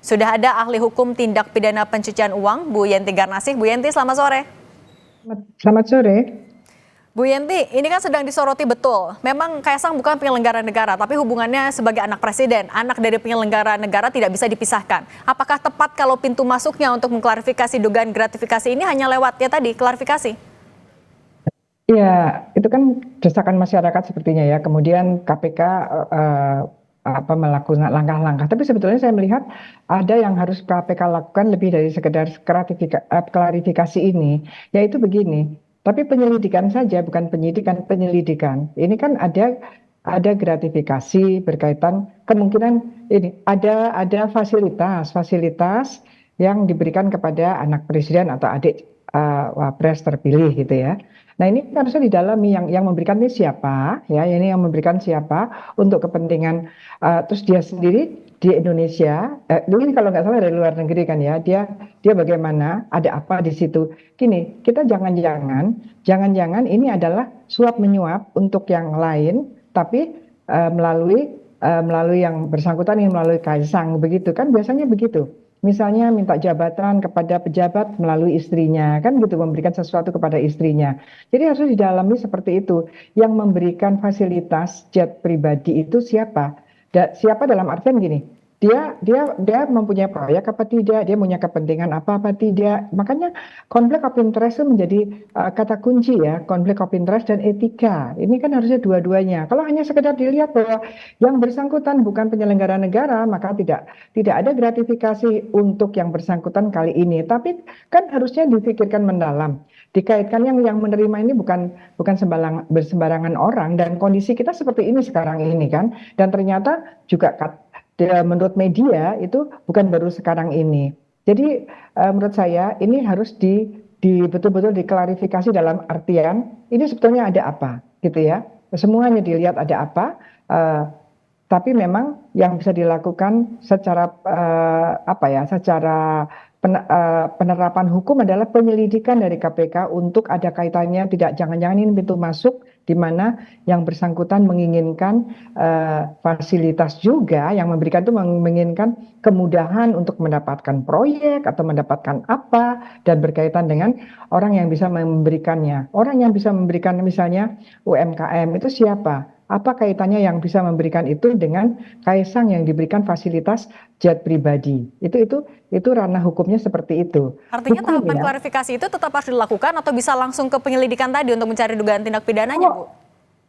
Sudah ada ahli hukum tindak pidana pencucian uang, Bu Yenti Garnasih. Bu Yenti, selamat sore. Selamat sore. Bu Yenti, ini kan sedang disoroti betul. Memang Kaisang bukan penyelenggara negara, tapi hubungannya sebagai anak presiden, anak dari penyelenggara negara tidak bisa dipisahkan. Apakah tepat kalau pintu masuknya untuk mengklarifikasi dugaan gratifikasi ini hanya lewat ya tadi, klarifikasi? Ya, itu kan desakan masyarakat sepertinya ya. Kemudian KPK melakukan langkah-langkah. Tapi sebetulnya saya melihat ada yang harus KPK lakukan lebih dari sekedar klarifikasi ini, yaitu begini. Tapi penyelidikan saja, bukan penyidikan, penyelidikan. Ini kan ada gratifikasi berkaitan kemungkinan ini ada fasilitas yang diberikan kepada anak presiden atau adik wapres terpilih gitu ya. Nah ini harusnya didalami yang memberikan ini siapa ya, ini yang memberikan siapa untuk kepentingan terus dia sendiri di Indonesia, ini kalau nggak salah dari luar negeri kan ya, dia bagaimana, ada apa di situ. Gini, kita jangan-jangan ini adalah suap menyuap untuk yang lain, tapi melalui yang bersangkutan yang melalui Kaisang begitu kan, biasanya begitu. Misalnya minta jabatan kepada pejabat melalui istrinya, kan gitu, memberikan sesuatu kepada istrinya. Jadi harus didalami seperti itu. Yang memberikan fasilitas jet pribadi itu siapa? Siapa dalam artian gini, dia mempunyai proyek apa tidak, dia punya kepentingan apa tidak. Makanya konflik of interest itu menjadi kata kunci ya, konflik of interest dan etika. Ini kan harusnya dua-duanya. Kalau hanya sekedar dilihat bahwa yang bersangkutan bukan penyelenggara negara, maka tidak ada gratifikasi untuk yang bersangkutan kali ini. Tapi kan harusnya difikirkan mendalam. Dikaitkan yang menerima ini bukan sembarangan orang, dan kondisi kita seperti ini sekarang ini kan. Dan ternyata juga menurut media itu bukan baru sekarang ini. Jadi menurut saya ini harus betul-betul diklarifikasi dalam artian ini sebetulnya ada apa gitu ya. Semuanya dilihat ada apa, tapi memang yang bisa dilakukan secara secara penerapan hukum adalah penyelidikan dari KPK untuk ada kaitannya, tidak jangan-jangan ini pintu masuk di mana yang bersangkutan menginginkan fasilitas juga, yang memberikan itu menginginkan kemudahan untuk mendapatkan proyek atau mendapatkan apa, dan berkaitan dengan orang yang bisa memberikannya. Orang yang bisa memberikan misalnya UMKM itu siapa? Apa kaitannya yang bisa memberikan itu dengan Kaisang yang diberikan fasilitas jet pribadi? Itu ranah hukumnya seperti itu. Artinya tahapan klarifikasi itu tetap harus dilakukan atau bisa langsung ke penyelidikan tadi untuk mencari dugaan tindak pidananya, Bu?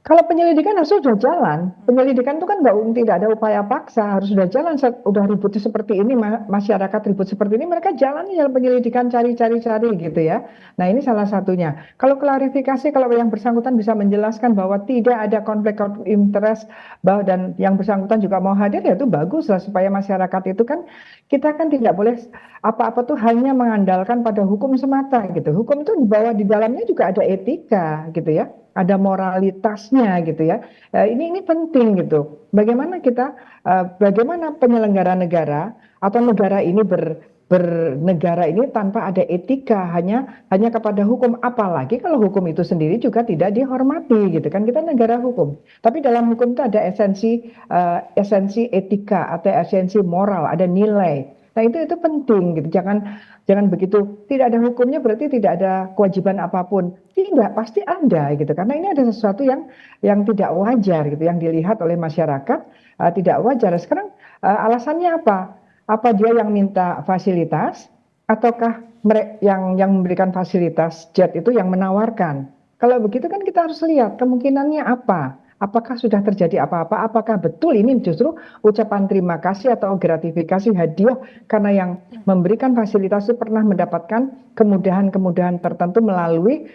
Kalau penyelidikan harus sudah jalan. Penyelidikan itu kan tidak ada upaya paksa, harus sudah jalan. Udah ributnya seperti ini, masyarakat ribut seperti ini, mereka jalannya jalan penyelidikan, cari gitu ya. Nah ini salah satunya. Kalau klarifikasi, kalau yang bersangkutan bisa menjelaskan bahwa tidak ada konflik of interest, dan yang bersangkutan juga mau hadir, ya itu bagus lah, supaya masyarakat itu kan, kita kan tidak boleh apa-apa tuh hanya mengandalkan pada hukum semata gitu. Hukum itu di dalamnya juga ada etika gitu ya. Ada moralitasnya gitu ya. Ini penting gitu. Bagaimana penyelenggara negara atau negara ini bernegara ini tanpa ada etika, hanya kepada hukum, apalagi kalau hukum itu sendiri juga tidak dihormati gitu kan. Kita negara hukum. Tapi dalam hukum itu ada esensi etika atau esensi moral, ada nilai. Nah itu penting gitu. Jangan begitu tidak ada hukumnya berarti tidak ada kewajiban apapun. Tidak, pasti ada gitu. Karena ini ada sesuatu yang tidak wajar gitu, yang dilihat oleh masyarakat tidak wajar. Sekarang alasannya apa? Apa dia yang minta fasilitas ataukah yang memberikan fasilitas jet itu yang menawarkan? Kalau begitu kan kita harus lihat kemungkinannya apa. Apakah sudah terjadi apa-apa? Apakah betul ini justru ucapan terima kasih atau gratifikasi, hadiah karena yang memberikan fasilitas itu pernah mendapatkan kemudahan-kemudahan tertentu melalui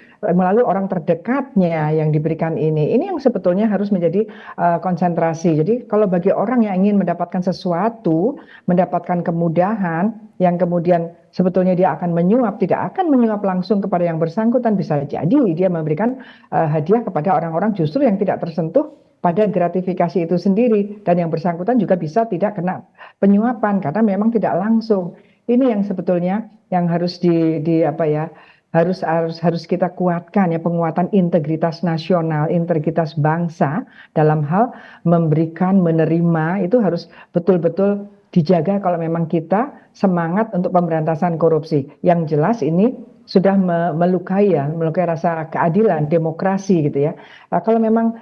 orang terdekatnya yang diberikan ini. Ini yang sebetulnya harus menjadi konsentrasi. Jadi kalau bagi orang yang ingin mendapatkan sesuatu, mendapatkan kemudahan yang kemudian sebetulnya dia akan menyuap, tidak akan menyuap langsung kepada yang bersangkutan, bisa jadi dia memberikan hadiah kepada orang-orang justru yang tidak tersentuh pada gratifikasi itu sendiri, dan yang bersangkutan juga bisa tidak kena penyuapan karena memang tidak langsung. Ini yang sebetulnya yang harus harus kita kuatkan ya, penguatan integritas nasional, integritas bangsa dalam hal memberikan, menerima itu harus betul-betul dijaga kalau memang kita semangat untuk pemberantasan korupsi. Yang jelas ini sudah melukai rasa keadilan, demokrasi gitu ya. Kalau memang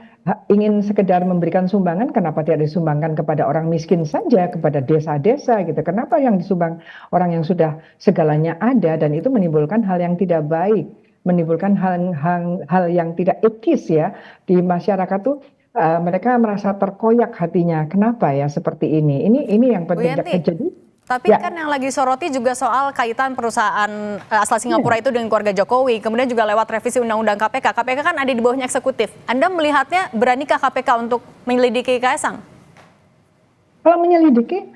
ingin sekedar memberikan sumbangan, kenapa tidak disumbangkan kepada orang miskin saja, kepada desa-desa gitu. Kenapa yang disumbang orang yang sudah segalanya ada, dan itu menimbulkan hal yang tidak baik, menimbulkan hal yang tidak etis ya di masyarakat tuh. Mereka merasa terkoyak hatinya. Kenapa ya seperti ini? Ini yang Bu penting Yenti, terjadi. tapi Ya, kan yang lagi soroti juga soal kaitan perusahaan asal Singapura itu dengan keluarga Jokowi. Kemudian juga lewat revisi Undang-Undang KPK. KPK kan ada di bawahnya eksekutif. Anda melihatnya beranikah KPK untuk menyelidiki Kaisang? kalau menyelidiki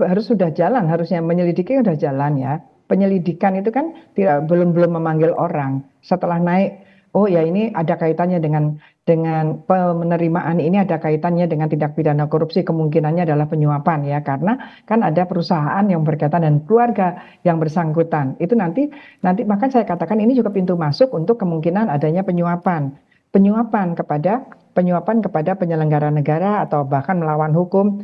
harus sudah jalan, harusnya menyelidiki sudah jalan ya. Penyelidikan itu kan belum memanggil orang. Setelah naik, oh ya ini ada kaitannya dengan penerimaan ini, ada kaitannya dengan tindak pidana korupsi, kemungkinannya adalah penyuapan ya, karena kan ada perusahaan yang berkaitan dan keluarga yang bersangkutan. Itu nanti maka saya katakan ini juga pintu masuk untuk kemungkinan adanya penyuapan kepada penyelenggara negara atau bahkan melawan hukum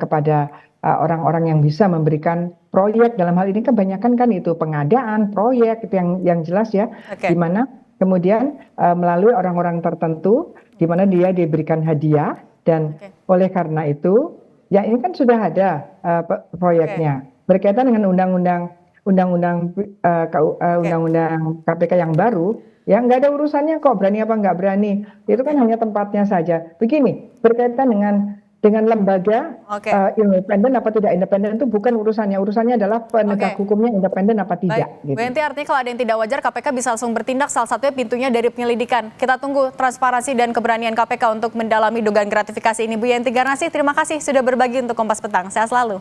kepada orang-orang yang bisa memberikan proyek. Dalam hal ini kebanyakan kan itu pengadaan proyek itu yang jelas ya, Oke. di mana kemudian melalui orang-orang tertentu di mana dia diberikan hadiah, dan oleh karena itu ya ini kan sudah ada proyeknya berkaitan dengan undang-undang KPK yang baru. Ya nggak ada urusannya kok berani apa nggak berani, itu kan hanya tempatnya saja. Begini, berkaitan dengan lembaga Oke. independen apa tidak independen itu bukan urusannya adalah penegak hukumnya independen apa tidak. Baik, Bu Yenti, artinya kalau ada yang tidak wajar KPK bisa langsung bertindak, salah satunya pintunya dari penyelidikan. Kita tunggu transparansi dan keberanian KPK untuk mendalami dugaan gratifikasi ini. Bu Yenti Garnasih, terima kasih sudah berbagi untuk Kompas Petang. Sehat selalu.